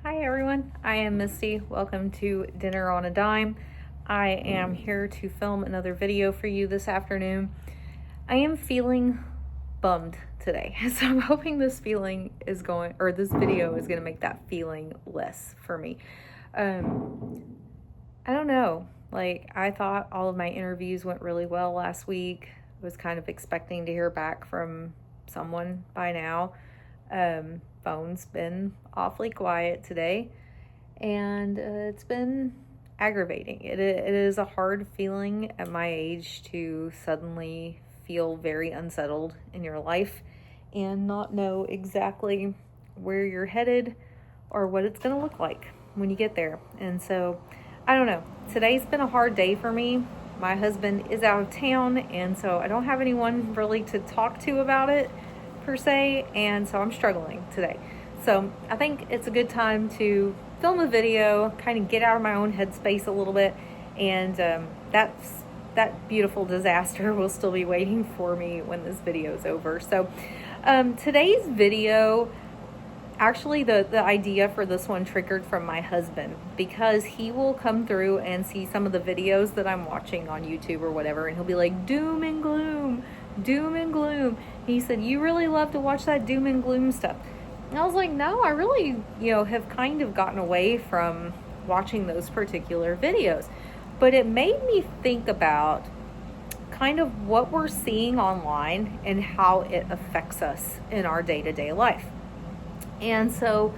Hi everyone, I am Misty. Welcome to Dinner on a Dime. I am here to film another video for you this afternoon. I am feeling bummed today, so I'm hoping this video is going to make that feeling less for me. I don't know. I thought all of my interviews went really well last week. I was kind of expecting to hear back from someone by now. Phone's been awfully quiet today, and it's been aggravating. It is a hard feeling at my age to suddenly feel very unsettled in your life and not know exactly where you're headed or what it's going to look like when you get there. And so, I don't know. Today's been a hard day for me. My husband is out of town, and so I don't have anyone really to talk to about it per se, and so I'm struggling today. So I think it's a good time to film a video, kind of get out of my own headspace a little bit, and that beautiful disaster will still be waiting for me when this video is over. So today's video, actually the idea for this one triggered from my husband, because he will come through and see some of the videos that I'm watching on YouTube or whatever, and he'll be like, doom and gloom. He said, you really love to watch that doom and gloom stuff. And I was like, no, I really, have kind of gotten away from watching those particular videos. But it made me think about kind of what we're seeing online and how it affects us in our day-to-day life. And so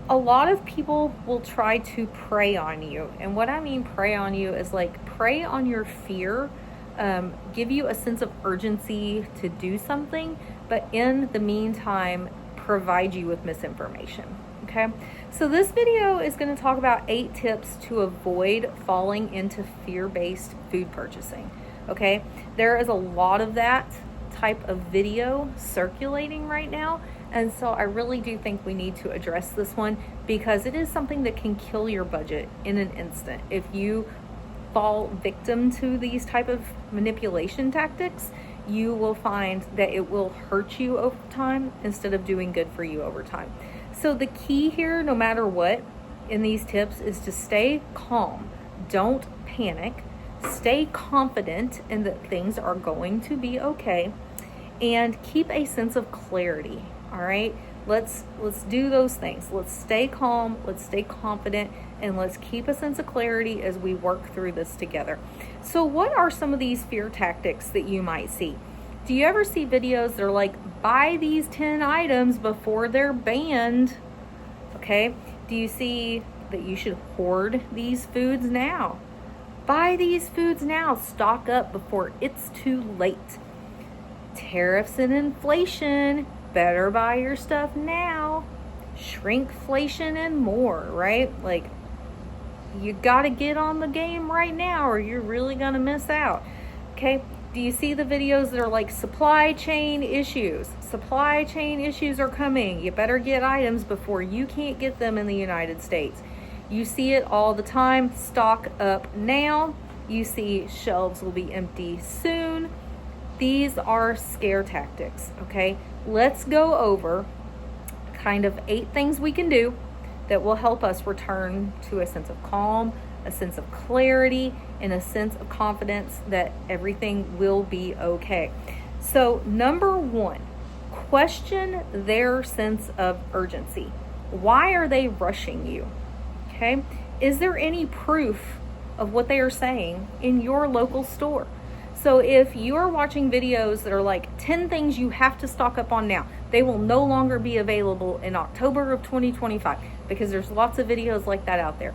a lot of people will try to prey on you. And what I mean prey on you is prey on your fear, give you a sense of urgency to do something, but in the meantime, provide you with misinformation. Okay, so this video is going to talk about 8 tips to avoid falling into fear-based food purchasing. Okay, there is a lot of that type of video circulating right now, and so I really do think we need to address this one, because it is something that can kill your budget in an instant. If you fall victim to these type of manipulation tactics, you will find that it will hurt you over time instead of doing good for you over time. So the key here, no matter what, in these tips is to stay calm. Don't panic. Stay confident in that things are going to be okay, and keep a sense of clarity. All right, let's do those things. Let's stay calm, let's stay confident, and let's keep a sense of clarity as we work through this together. So what are some of these fear tactics that you might see? Do you ever see videos that are like, buy these 10 items before they're banned? Okay, do you see that you should hoard these foods now? Buy these foods now, stock up before it's too late. Tariffs and inflation, better buy your stuff now. Shrinkflation and more, right? You gotta get on the game right now or you're really gonna miss out. Okay, do you see the videos that are like supply chain issues? Supply chain issues are coming. You better get items before you can't get them in the United States. You see it all the time. Stock up now. You see shelves will be empty soon. These are scare tactics, okay? Let's go over kind of 8 things we can do that will help us return to a sense of calm, a sense of clarity, and a sense of confidence that everything will be okay. So number 1, question their sense of urgency. Why are they rushing you? Okay, is there any proof of what they are saying in your local store? So if you are watching videos that are like 10 things you have to stock up on now, they will no longer be available in October of 2025, because there's lots of videos like that out there.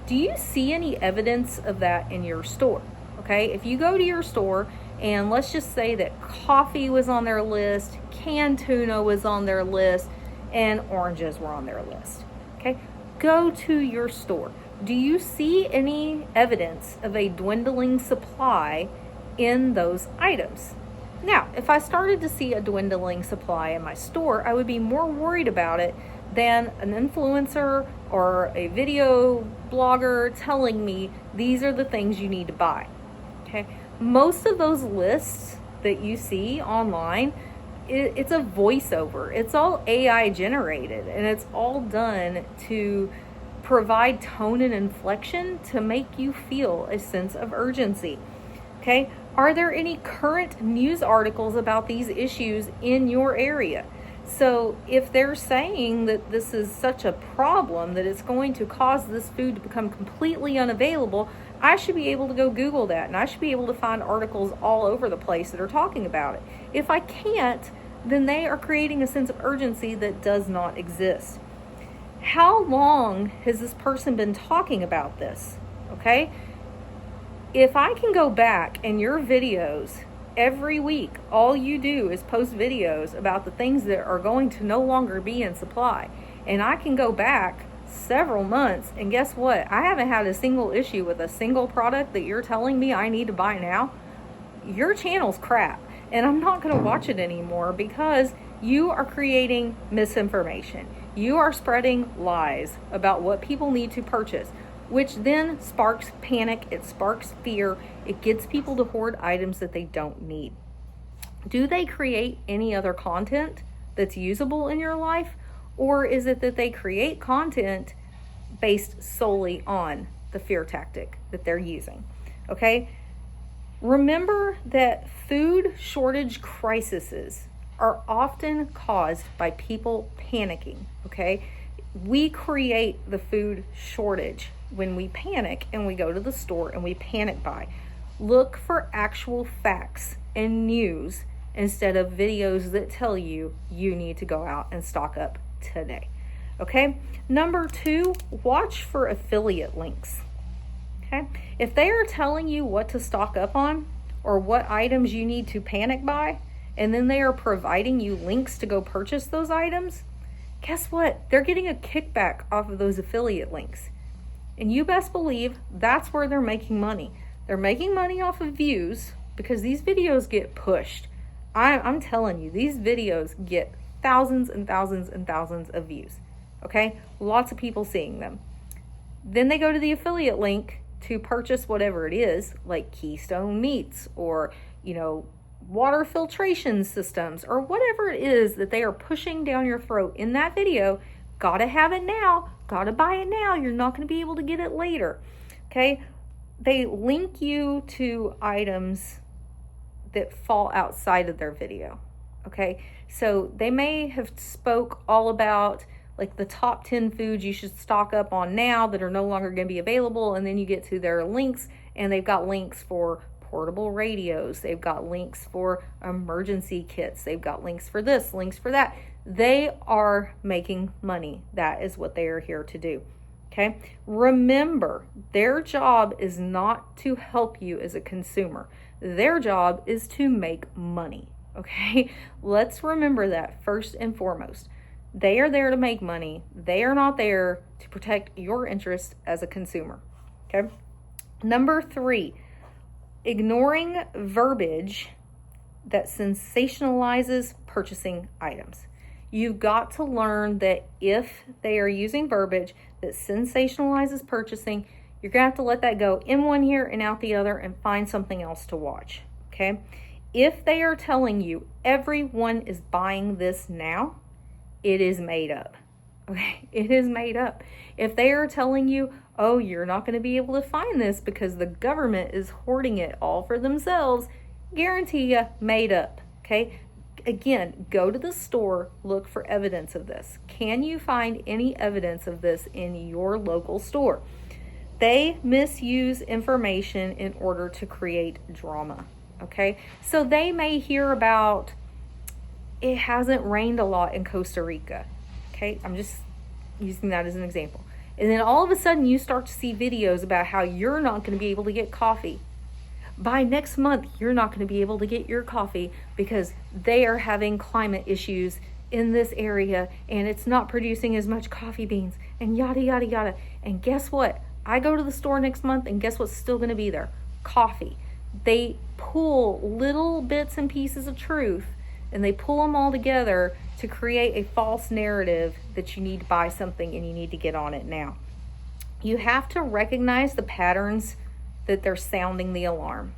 Do you see any evidence of that in your store? Okay, if you go to your store and let's just say that coffee was on their list, canned tuna was on their list, and oranges were on their list. Okay, go to your store. Do you see any evidence of a dwindling supply in those items? Now, if I started to see a dwindling supply in my store, I would be more worried about it than an influencer or a video blogger telling me these are the things you need to buy. Okay, most of those lists that you see online it's a voiceover. It's all AI generated, and it's all done to provide tone and inflection to make you feel a sense of urgency. Okay? Are there any current news articles about these issues in your area? So if they're saying that this is such a problem that it's going to cause this food to become completely unavailable, I should be able to go Google that, and I should be able to find articles all over the place that are talking about it. If I can't, then they are creating a sense of urgency that does not exist. How long has this person been talking about this? Okay? If I can go back and your videos every week, all you do is post videos about the things that are going to no longer be in supply, and I can go back several months, and guess what? I haven't had a single issue with a single product that you're telling me I need to buy now. Your channel's crap, and I'm not going to watch it anymore because you are creating misinformation. You are spreading lies about what people need to purchase, which then sparks panic, it sparks fear, it gets people to hoard items that they don't need. Do they create any other content that's usable in your life? Or is it that they create content based solely on the fear tactic that they're using? Okay? Remember that food shortage crises are often caused by people panicking, okay? We create the food shortage when we panic and we go to the store and we panic buy. Look for actual facts and news instead of videos that tell you you need to go out and stock up today. Okay? Number 2, watch for affiliate links. Okay? If they are telling you what to stock up on or what items you need to panic buy, and then they are providing you links to go purchase those items, guess what? They're getting a kickback off of those affiliate links. And you best believe that's where they're making money. They're making money off of views because these videos get pushed. I'm telling you, these videos get thousands and thousands and thousands of views. Okay? Lots of people seeing them. Then they go to the affiliate link to purchase whatever it is, like Keystone Meats or, water filtration systems or whatever it is that they are pushing down your throat in that video. Gotta have it now. Gotta buy it now. You're not going to be able to get it later. Okay? They link you to items that fall outside of their video. Okay? So they may have spoke all about like the top 10 foods you should stock up on now that are no longer going to be available, and then you get to their links and they've got links for portable radios, they've got links for emergency kits, they've got links for this, links for that. They are making money. That is what they are here to do. Okay? Remember, their job is not to help you as a consumer. Their job is to make money. Okay? Let's remember that first and foremost. They are there to make money. They are not there to protect your interest as a consumer. Okay? Number 3, ignoring verbiage that sensationalizes purchasing items. You've got to learn that if they are using verbiage that sensationalizes purchasing, you're going to have to let that go in one ear and out the other and find something else to watch. Okay? If they are telling you everyone is buying this now, it is made up. Okay? It is made up. If they are telling you, oh, you're not going to be able to find this because the government is hoarding it all for themselves, guarantee you, made up. Okay? Again, go to the store, look for evidence of this. Can you find any evidence of this in your local store? They misuse information in order to create drama. Okay? So they may hear about it hasn't rained a lot in Costa Rica. Okay? I'm just using that as an example. And then all of a sudden you start to see videos about how you're not going to be able to get coffee. By next month, you're not going to be able to get your coffee because they are having climate issues in this area and it's not producing as much coffee beans and yada, yada, yada. And guess what? I go to the store next month and guess what's still going to be there? Coffee. They pull little bits and pieces of truth and they pull them all together to create a false narrative that you need to buy something and you need to get on it now. You have to recognize the patterns that they're sounding the alarm.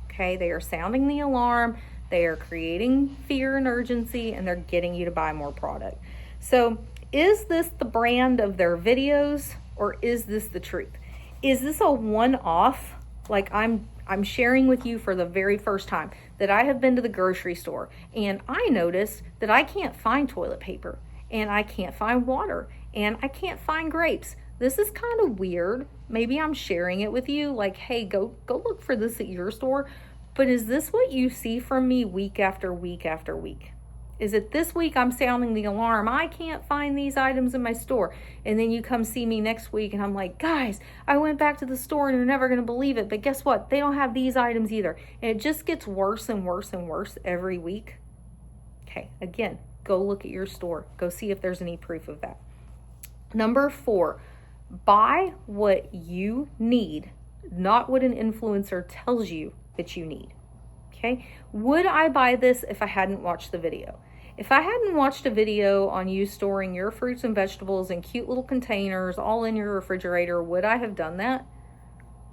Okay, they are sounding the alarm They are creating fear and urgency, and they're getting you to buy more product. So is this the brand of their videos, or is this the truth? Is this a one-off? Like I'm sharing with you for the very first time that I have been to the grocery store and I noticed that I can't find toilet paper and I can't find water and I can't find grapes. This is kind of weird. Maybe I'm sharing it with you like, hey, go look for this at your store. But is this what you see from me week after week after week? Is it this week I'm sounding the alarm? I can't find these items in my store. And then you come see me next week and I'm like, guys, I went back to the store and you're never going to believe it. But guess what? They don't have these items either. And it just gets worse and worse and worse every week. Okay, again, go look at your store. Go see if there's any proof of that. Number 4, buy what you need, not what an influencer tells you that you need. Okay, would I buy this if I hadn't watched the video? If I hadn't watched a video on you storing your fruits and vegetables in cute little containers all in your refrigerator, would I have done that?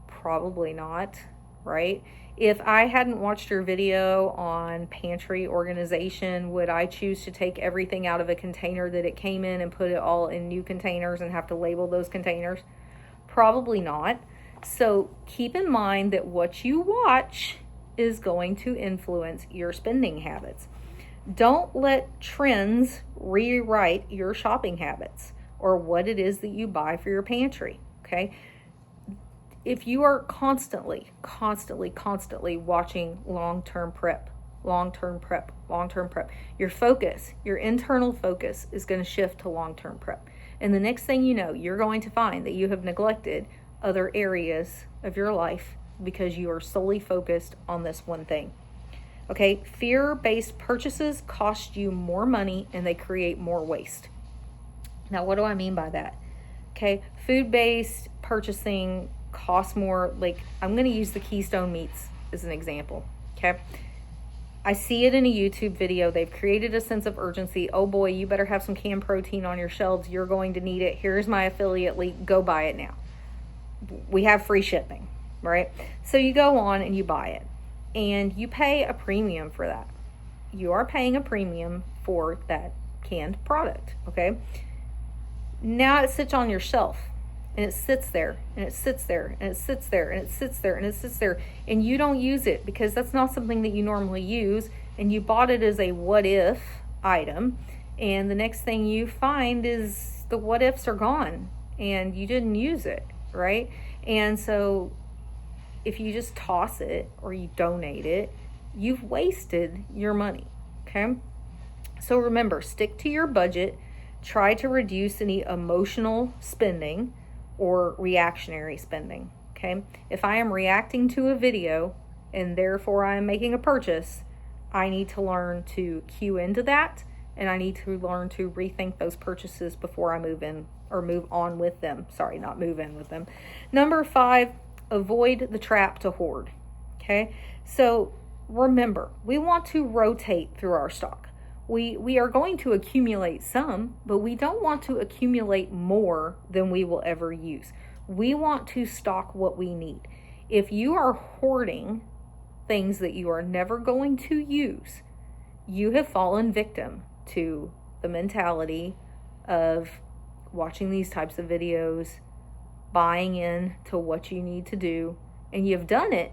Probably not, right? If I hadn't watched your video on pantry organization, would I choose to take everything out of a container that it came in and put it all in new containers and have to label those containers? Probably not. So keep in mind that what you watch is going to influence your spending habits. Don't let trends rewrite your shopping habits or what it is that you buy for your pantry, okay? If you are constantly watching long-term prep, your focus, your internal focus is going to shift to long-term prep. And the next thing you know, you're going to find that you have neglected other areas of your life because you are solely focused on this one thing. Okay, fear-based purchases cost you more money and they create more waste. Now, what do I mean by that? Okay, food-based purchasing costs more. Like, I'm going to use the Keystone meats as an example. Okay, I see it in a YouTube video. They've created a sense of urgency. Oh boy, you better have some canned protein on your shelves. You're going to need it. Here's my affiliate link. Go buy it now. We have free shipping, right? So you go on and you buy it. And you pay a premium for that. You are paying a premium for that canned product, okay? Now it sits on your shelf, and it sits there, and it sits there, and it sits there, and it sits there, and it sits there, and you don't use it because that's not something that you normally use, and you bought it as a what-if item, and the next thing you find is the what-ifs are gone, and you didn't use it, right? And so if you just toss it or you donate it, you've wasted your money, okay? So remember, stick to your budget. Try to reduce any emotional spending or reactionary spending, okay? If I am reacting to a video and therefore I am making a purchase, I need to learn to cue into that, and I need to learn to rethink those purchases before I move in or move on with them. Sorry, not move in with them. Number 5, avoid the trap to hoard, okay? So remember, we want to rotate through our stock. We are going to accumulate some, but we don't want to accumulate more than we will ever use. We want to stock what we need. If you are hoarding things that you are never going to use, you have fallen victim to the mentality of watching these types of videos, buying in to what you need to do, and you've done it,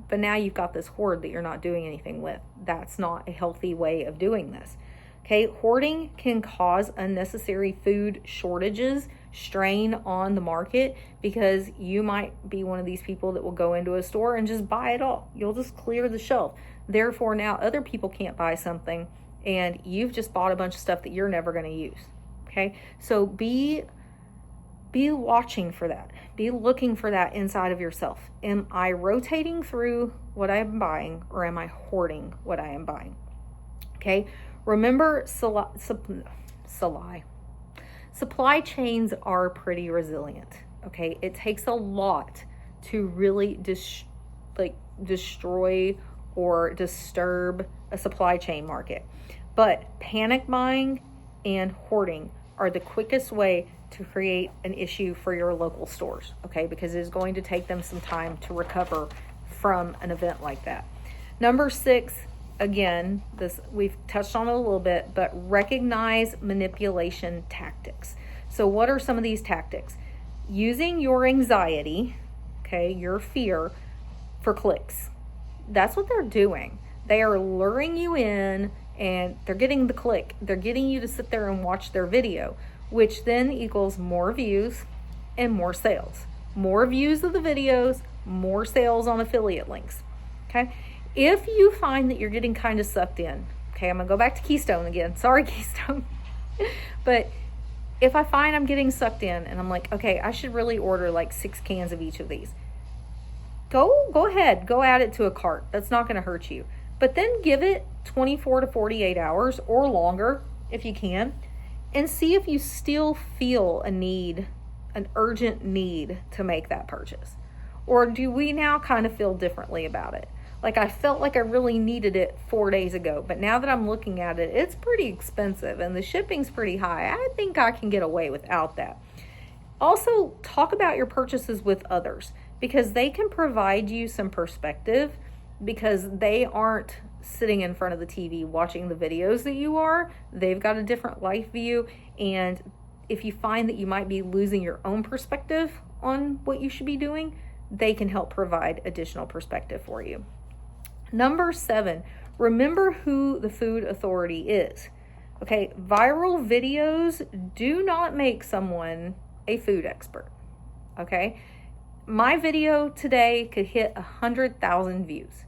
but now you've got this hoard that you're not doing anything with. That's not a healthy way of doing this. Okay, hoarding can cause unnecessary food shortages, strain on the market, because you might be one of these people that will go into a store and just buy it all. You'll just clear the shelf. Therefore, now other people can't buy something, and you've just bought a bunch of stuff that you're never going to use. Okay, so be watching for that. Be looking for that inside of yourself. Am I rotating through what I am buying, or am I hoarding what I am buying? Okay, remember, supply chains are pretty resilient. Okay, it takes a lot to really destroy or disturb a supply chain market. But panic buying and hoarding are the quickest way to create an issue for your local stores, okay? Because it is going to take them some time to recover from an event like that. Number 6, again, this we've touched on it a little bit, but recognize manipulation tactics. So what are some of these tactics? Using your anxiety, okay, your fear, for clicks. That's what they're doing. They are luring you in and they're getting the click. They're getting you to sit there and watch their video, which then equals more views and more sales. More views of the videos, more sales on affiliate links. Okay. If you find that you're getting kind of sucked in, okay, I'm going to go back to Keystone again. Sorry, Keystone. But if I find I'm getting sucked in and I'm like, okay, I should really order like 6 cans of each of these. Go ahead, go add it to a cart. That's not going to hurt you. But then give it 24 to 48 hours or longer if you can, and see if you still feel a need, an urgent need to make that purchase. Or do we now kind of feel differently about it? Like, I felt like I really needed it 4 days ago, but now that I'm looking at it, it's pretty expensive and the shipping's pretty high. I think I can get away without that. Also, talk about your purchases with others, because they can provide you some perspective, because they aren't sitting in front of the TV watching the videos that you are. They've got a different life view. And if you find that you might be losing your own perspective on what you should be doing, they can help provide additional perspective for you. Number 7, remember who the food authority is. Okay, viral videos do not make someone a food expert. Okay, my video today could hit 100,000 views,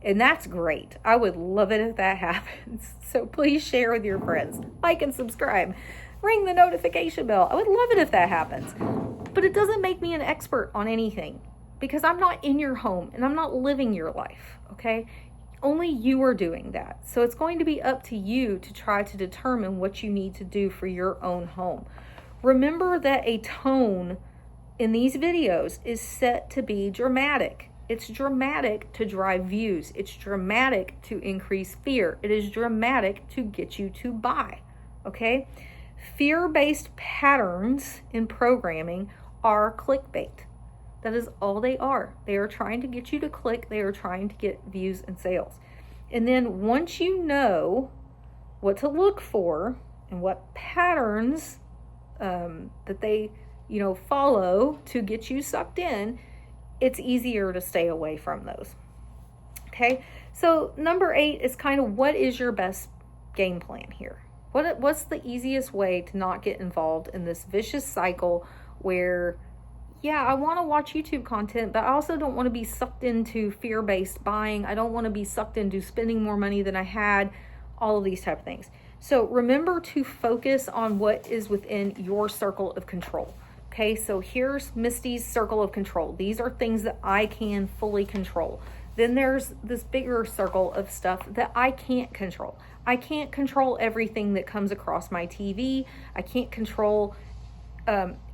and that's great. I would love it if that happens. So please share with your friends, like and subscribe, ring the notification bell. I would love it if that happens, but it doesn't make me an expert on anything, because I'm not in your home and I'm not living your life. Okay, only you are doing that. So it's going to be up to you to try to determine what you need to do for your own home. Remember that a tone in these videos is set to be dramatic. It's dramatic to drive views. It's dramatic to increase fear. It is dramatic to get you to buy. Okay? Fear-based patterns in programming are clickbait. That is all they are. They are trying to get you to click. They are trying to get views and sales. And then once you know what to look for and what patterns that they follow to get you sucked in, it's easier to stay away from those. Okay, so number 8 is kind of, what is your best game plan here? What's the easiest way to not get involved in this vicious cycle where, yeah, I want to watch YouTube content, but I also don't want to be sucked into fear-based buying. I don't want to be sucked into spending more money than I had, all of these type of things. So remember to focus on what is within your circle of control. Okay, so here's Misty's circle of control. These are things that I can fully control. Then there's this bigger circle of stuff that I can't control. I can't control everything that comes across my TV. I can't control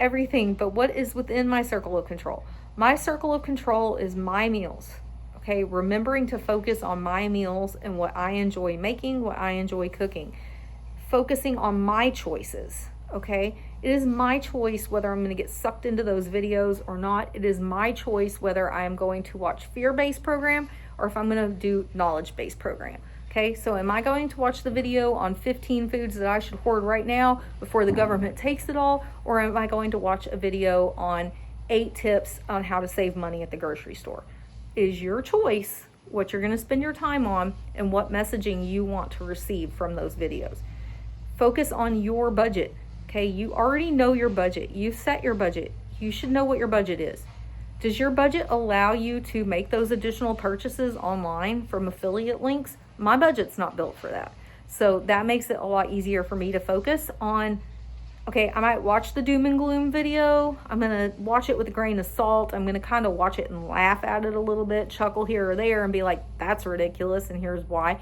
everything, but what is within my circle of control? My circle of control is my meals. Okay, remembering to focus on my meals and what I enjoy making, what I enjoy cooking. Focusing on my choices. Okay, it is my choice whether I'm going to get sucked into those videos or not. It is my choice whether I am going to watch fear-based program or if I'm going to do knowledge-based program. Okay, so am I going to watch the video on 15 foods that I should hoard right now before the government takes it all? Or am I going to watch a video on 8 tips on how to save money at the grocery store? It is your choice what you're going to spend your time on and what messaging you want to receive from those videos. Focus on your budget. Okay, you already know your budget. You've set your budget. You should know what your budget is. Does your budget allow you to make those additional purchases online from affiliate links? My budget's not built for that. So that makes it a lot easier for me to focus on, okay, I might watch the doom and gloom video. I'm going to watch it with a grain of salt. I'm going to kind of watch it and laugh at it a little bit, chuckle here or there and be like, that's ridiculous and here's why.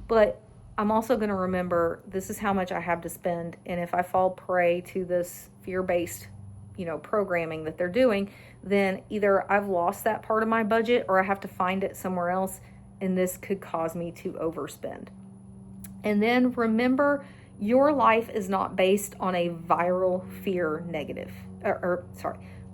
But I'm also going to remember this is how much I have to spend. And if I fall prey to this fear-based, programming that they're doing, then either I've lost that part of my budget or I have to find it somewhere else. And this could cause me to overspend. And then remember, your life is not based on a viral fear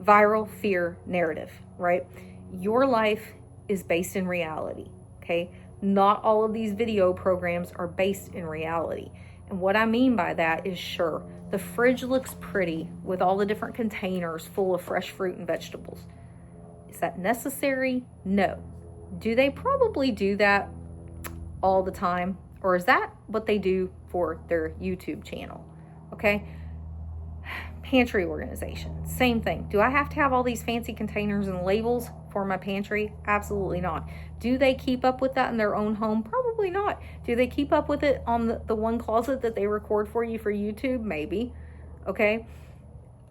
viral fear narrative, right? Your life is based in reality. Okay. Not all of these video programs are based in reality. And what I mean by that is, sure, the fridge looks pretty with all the different containers full of fresh fruit and vegetables. Is that necessary? No. Do they probably do that all the time? Or is that what they do for their YouTube channel? Okay. Pantry organization, same thing. Do I have to have all these fancy containers and labels for my pantry? Absolutely not. Do they keep up with that in their own home? Probably not. Do they keep up with it on the one closet that they record for you for YouTube? Maybe. Okay.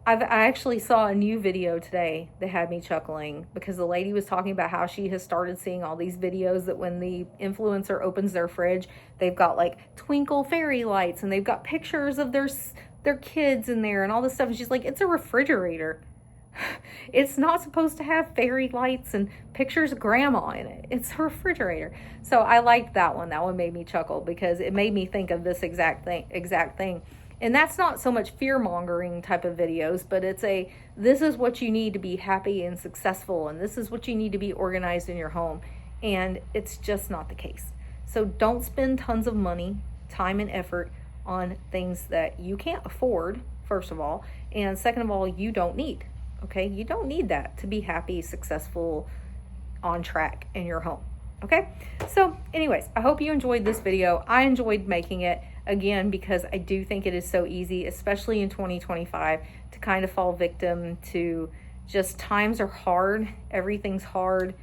I actually saw a new video today that had me chuckling, because the lady was talking about how she has started seeing all these videos that when the influencer opens their fridge, they've got like twinkle fairy lights and they've got pictures of their kids in there and all this stuff. And she's like, it's a refrigerator. It's not supposed to have fairy lights and pictures of grandma in it. It's a refrigerator. So I liked that one. That one made me chuckle because it made me think of this exact thing. And that's not so much fear-mongering type of videos, but it's this is what you need to be happy and successful, and this is what you need to be organized in your home. And it's just not the case. So don't spend tons of money, time, and effort on things that you can't afford, first of all, and second of all, you don't need. Okay? You don't need that to be happy, successful, on track in your home. Okay? So anyways, I hope you enjoyed this video. I enjoyed making it, again, because I do think it is so easy, especially in 2025, to kind of fall victim to just times are hard. Everything's hard.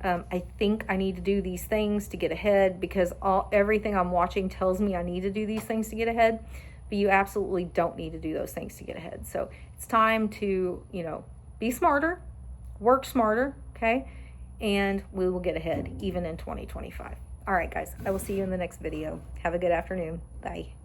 I think I need to do these things to get ahead because everything I'm watching tells me I need to do these things to get ahead. But you absolutely don't need to do those things to get ahead. So it's time to, be smarter, work smarter, okay? And we will get ahead even in 2025. All right, guys, I will see you in the next video. Have a good afternoon. Bye.